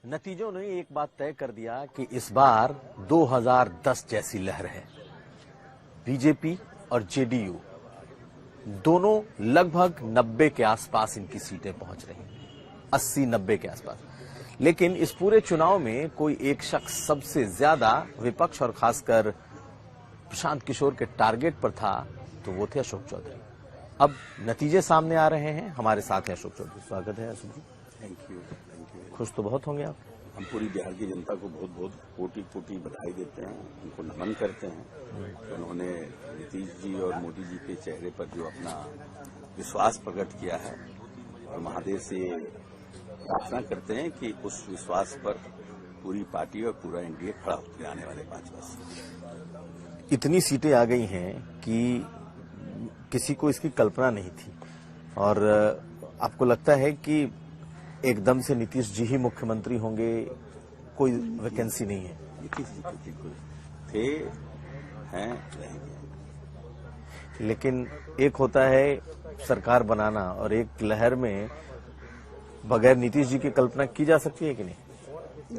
नतीजों ने एक बात तय कर दिया कि इस बार 2010 जैसी लहर है। बीजेपी और जेडीयू दोनों लगभग 90 के आसपास इनकी सीटें पहुंच रही हैं, 80-90 के आसपास। लेकिन इस पूरे चुनाव में कोई एक शख्स सबसे ज्यादा विपक्ष और खासकर प्रशांत किशोर के टारगेट पर था, तो वो थे अशोक चौधरी। अब नतीजे सामने आ रहे हैं। हमारे साथ हैं अशोक चौधरी। स्वागत है अशोक जी। Thank you. खुश तो बहुत होंगे आप। हम पूरी बिहार की जनता को बहुत बहुत कोटि कोटि बधाई देते हैं, उनको नमन करते हैं। उन्होंने नीतीश जी और मोदी जी के चेहरे पर जो अपना विश्वास प्रकट किया है, और महादेव से प्रार्थना करते हैं कि उस विश्वास पर पूरी पार्टी और पूरा एनडीए खड़ा होते आने वाले 5 वर्ष। इतनी सीटें आ गई हैं कि किसी को इसकी कल्पना नहीं थी, और आपको लगता है कि एकदम से नीतीश जी ही मुख्यमंत्री होंगे, कोई वैकेंसी नहीं है? नीतीश जी को थे, हैं, रहेंगे। लेकिन एक होता है सरकार बनाना, और एक लहर में बगैर नीतीश जी की कल्पना की जा सकती है कि नहीं?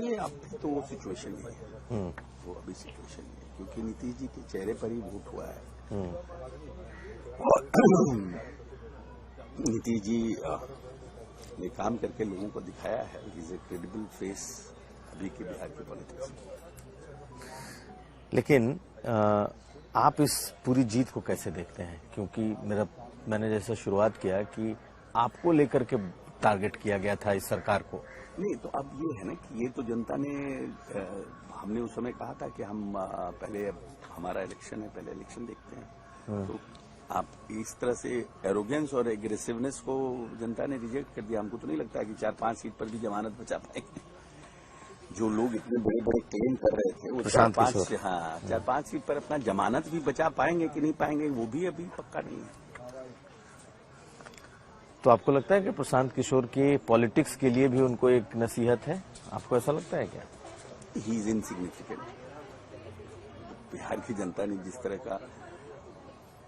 ये अब तो वो सिचुएशन नहीं है, वो अभी सिचुएशन नहीं है, क्योंकि नीतीश जी के चेहरे पर ही वोट हुआ है। और नीतीश जी ने काम करके लोगों को दिखाया है, इज ए क्रेडिबल फेस अभी के बिहार की पॉलिटिक्स में। लेकिन आप इस पूरी जीत को कैसे देखते हैं? क्योंकि मैंने जैसे शुरुआत किया कि आपको लेकर के टारगेट किया गया था इस सरकार को। नहीं, तो अब ये है ना कि ये तो जनता ने, हमने उस समय कहा था कि हम पहले, हमारा इलेक्शन है, पहले इलेक्शन देखते हैं। तो आप इस तरह से एरोगेंस और एग्रेसिवनेस को जनता ने रिजेक्ट कर दिया। हमको तो नहीं लगता है कि 4-5 सीट पर भी जमानत बचा पाएंगे। जो लोग इतने बड़े बड़े क्लेम कर रहे थे, वो 4-5 सीट पर अपना जमानत भी बचा पाएंगे कि नहीं पाएंगे, वो भी अभी पक्का नहीं है। तो आपको लगता है कि प्रशांत किशोर की पॉलिटिक्स के लिए भी उनको एक नसीहत है? आपको ऐसा लगता है क्या? He is insignificant. बिहार की जनता ने जिस तरह का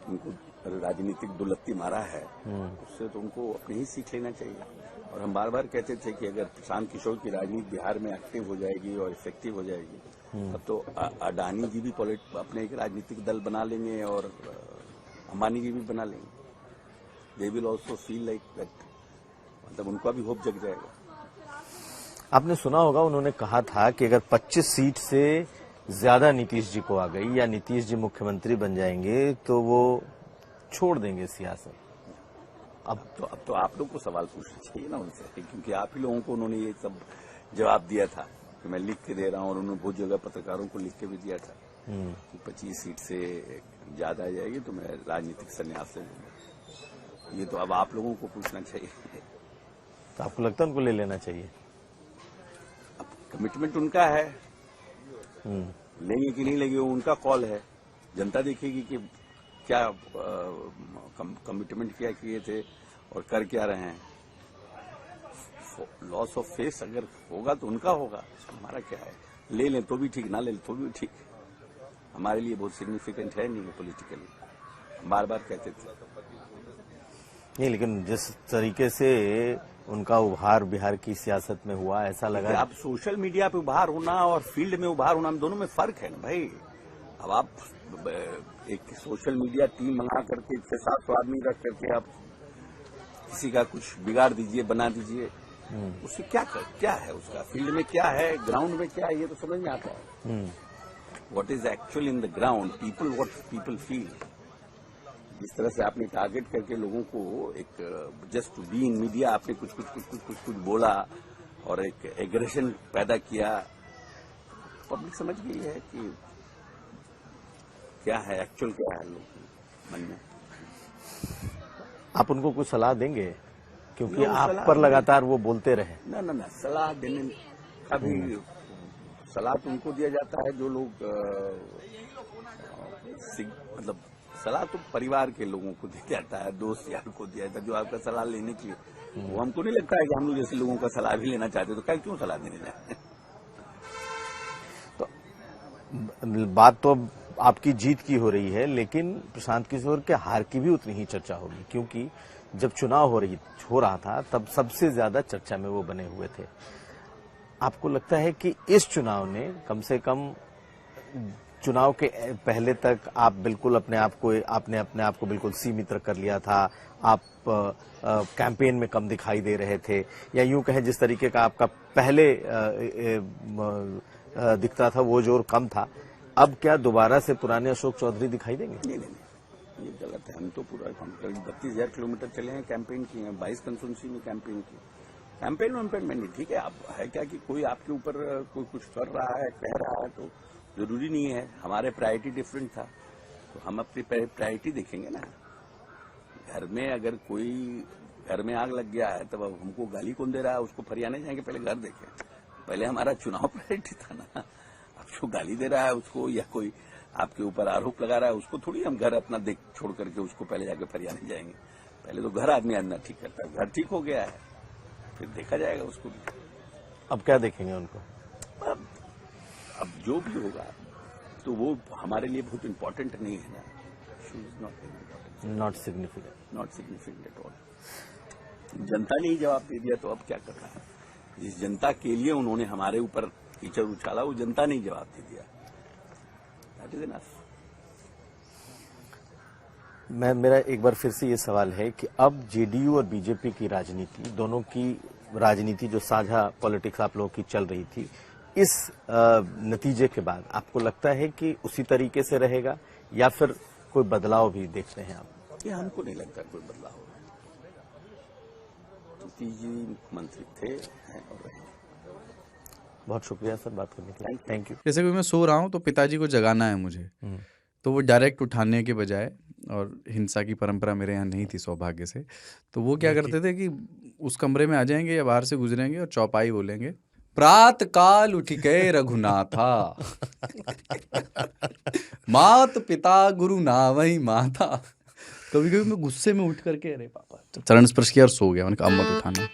उनको राजनीतिक दुलत्ती मारा है, उससे तो उनको अपने ही सीख लेना चाहिए। और हम बार बार कहते थे कि अगर प्रशांत किशोर की राजनीति बिहार में एक्टिव हो जाएगी और इफेक्टिव हो जाएगी, तब तो अडानी जी भी अपने एक राजनीतिक दल बना लेंगे और अंबानी जी भी बना लेंगे। They will also feel like that, मतलब उनका भी होप जग जाएगा। आपने सुना होगा, उन्होंने कहा था कि अगर 25 सीट से ज्यादा नीतीश जी को आ गई या नीतीश जी मुख्यमंत्री बन जाएंगे तो वो छोड़ देंगे सियासत। अब तो आप लोग को सवाल पूछना चाहिए ना उनसे, क्योंकि आप ही लोगों को उन्होंने ये सब जवाब दिया था कि मैं लिख के दे रहा हूं, और उन्होंने बहुत जगह पत्रकारों को लिख के भी दिया था कि 25 सीट से ज्यादा आ जाएगी तो मैं राजनीतिक संन्यास ले लूंगा। ये तो अब आप लोगों को पूछना चाहिए। तो आपको लगता है उनको ले लेना चाहिए? अब कमिटमेंट उनका है, लेंगे कि नहीं लेंगे वो उनका कॉल है। जनता देखेगी कि क्या कमिटमेंट क्या किए थे और कर क्या रहे हैं। लॉस ऑफ फेस अगर होगा तो उनका होगा, हमारा क्या है। ले लें तो भी ठीक, ना ले लें तो भी ठीक, हमारे लिए बहुत सिग्निफिकेंट है नहीं पॉलिटिकली। बार बार कहते थे नहीं, लेकिन जिस तरीके से उनका उभार बिहार की सियासत में हुआ, ऐसा लगा। आप सोशल मीडिया पे उभार होना और फील्ड में उभार होना, दोनों में फर्क है ना भाई। अब आप एक सोशल मीडिया टीम बना करके 600-700 आदमी रख करके आप किसी का कुछ बिगाड़ दीजिए, बना दीजिए, उससे क्या है, उसका फील्ड में क्या है, ग्राउंड में क्या है, ये तो समझ में आता है। What is actual in the ground, what people feel. जिस तरह से आपने टारगेट करके लोगों को एक just to be in media आपने कुछ बोला और एक एग्रेशन पैदा किया, पब्लिक समझ गई है कि क्या है, एक्चुअल क्या है लोग के मन में। आप उनको कुछ सलाह देंगे? क्योंकि आप पर लगातार वो बोलते रहे। ना, सलाह देने का भी सलाह तो उनको दिया जाता है जो लोग मतलब सलाह तो परिवार के लोगों को दिया जाता है, दोस्त यार को दिया जाता है, जो आपका सलाह लेने के लिए। वो हमको नहीं लगता है कि हम लोग जैसे लोगों का सलाह भी लेना चाहते तो क्यों सलाह देने जाए। तो बात तो आपकी जीत की हो रही है, लेकिन प्रशांत किशोर के हार की भी उतनी ही चर्चा होगी, क्योंकि जब चुनाव हो रहा था तब सबसे ज्यादा चर्चा में वो बने हुए थे। आपको लगता है कि इस चुनाव ने कम से कम चुनाव के पहले तक आप बिल्कुल अपने आप को बिल्कुल सीमित कर लिया था, आप कैंपेन में कम दिखाई दे रहे थे, या यूं कहें जिस तरीके का आपका पहले दिखता था वो जोर कम था, अब क्या दोबारा से पुराने अशोक चौधरी दिखाई देंगे? नहीं, ये गलत है। हम तो पूरा 32,000 किलोमीटर चले हैं, कैंपेन किए हैं, 22 कंस्टिट्यूंसी में कैंपेन की। कैंपेन में नहीं, ठीक है। आप है क्या कि कोई आपके ऊपर कोई कुछ कर रहा है, कह रहा है, तो जरूरी नहीं है। हमारे प्रायोरिटी डिफरेंट था, तो हम अपनी प्रायोरिटी देखेंगे ना। घर में अगर कोई घर में आग लग गया है, तब अब हमको गाली कौन दे रहा है, उसको फरियाने जाएंगे, पहले घर देखें। पहले हमारा चुनाव प्रायोरिटी था ना। अब जो गाली दे रहा है उसको, या कोई आपके ऊपर आरोप लगा रहा है, उसको थोड़ी हम घर अपना देख छोड़ करके उसको पहले जाके फरियाने जाएंगे। पहले तो घर आदमी आना ठीक करता है। घर ठीक हो गया है, फिर देखा जाएगा उसको भी। अब क्या देखेंगे उनको? अब जो भी होगा तो वो हमारे लिए बहुत इम्पोर्टेंट नहीं है ना। Not significant at all. जनता ने ही जवाब दे दिया, तो अब क्या करना है? जिस जनता के लिए उन्होंने हमारे ऊपर कीचड़ उछाला, वो जनता ने ही जवाब दे दिया। That is enough. मेरा एक बार फिर से ये सवाल है कि अब जेडीयू और बीजेपी की राजनीति, दोनों की राजनीति जो साझा पॉलिटिक्स आप लोगों की चल रही थी, इस नतीजे के बाद आपको लगता है कि उसी तरीके से रहेगा, या फिर कोई बदलाव भी देखते हैं आप? ये हमको नहीं लगता कोई बदलाव होगा। नीतीश जी मुख्यमंत्री थे, हैं और रहेंगे। बहुत शुक्रिया सर बात करने के लिए। Thank you. जैसे कि मैं सो रहा हूँ तो पिताजी को जगाना है मुझे, तो वो डायरेक्ट उठाने के बजाय, और हिंसा की परंपरा मेरे यहाँ नहीं थी सौभाग्य से, तो वो क्या करते थे कि उस कमरे में आ जाएंगे या बाहर से गुजरेंगे और चौपाई बोलेंगे, प्रात काल उठिके रघुनाथा मात पिता गुरु नावई माता। कभी कभी मैं गुस्से में उठ करके अरे पापा चरण स्पर्श किया और सो गया। मैंने कहा अब मत उठाना।